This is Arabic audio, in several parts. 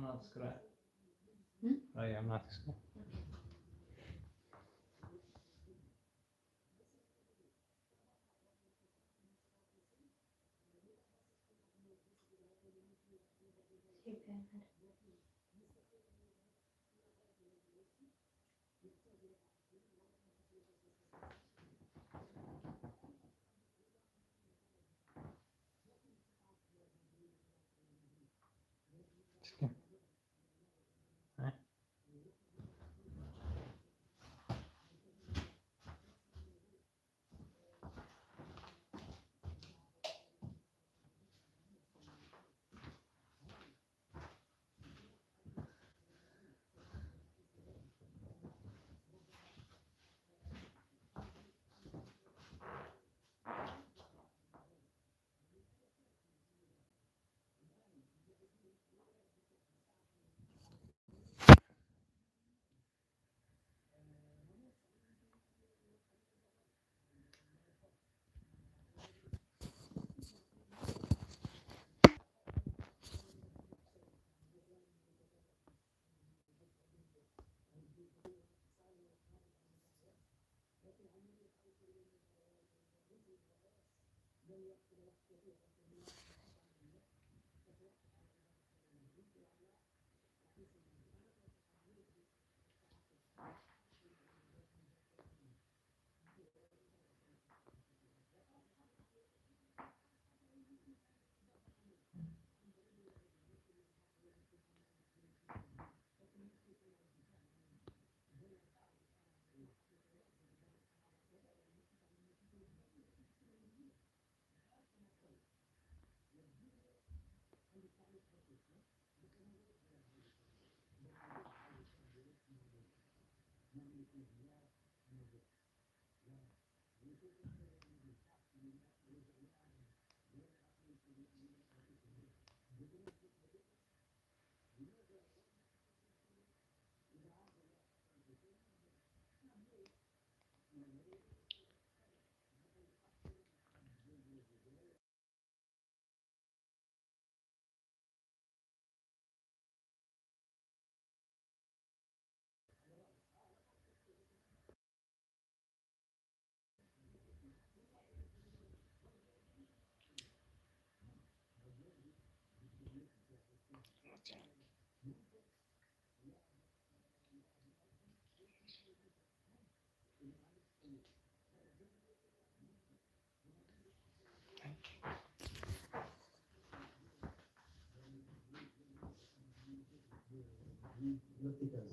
I'm not subscribed. Oh yeah, I'm not subscribed.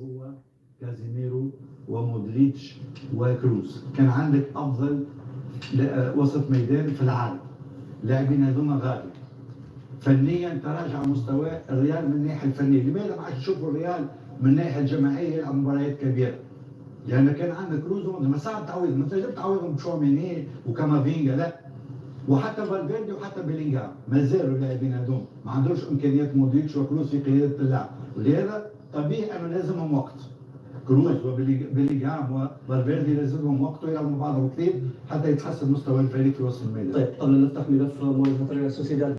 هو كازيميرو ومودريتش وكروز. كان عندك افضل وسط ميدان في العالم. لاعبين هذوما غالي فنيا تراجع مستوى الريال من الناحيه الفنيه. لماذا ما عادش نشوفوا الريال من الناحيه الجماعيه يلعب مباريات كبيره؟ لان كان عندك كروز ما صعب تعويض، ما تنجم تعويضهم بشوميني وكامافينجا لا، وحتى فالفيردي وحتى بيلينغهام ما زالوا اللاعبين هذوما ما عندوش امكانيات مودريتش وكروز في قياده اللعب، ولهذا طبيعي انه لازمهم وقت. كروز وبيلينغهام وفالفيردي لازمهم وقت ويلعبوا مع بعضهم كثير حتى يتحسن مستوى الفريق في وسط الميدان. طيب قبل ان نفتح ملف مواجهه ريال سوسيداد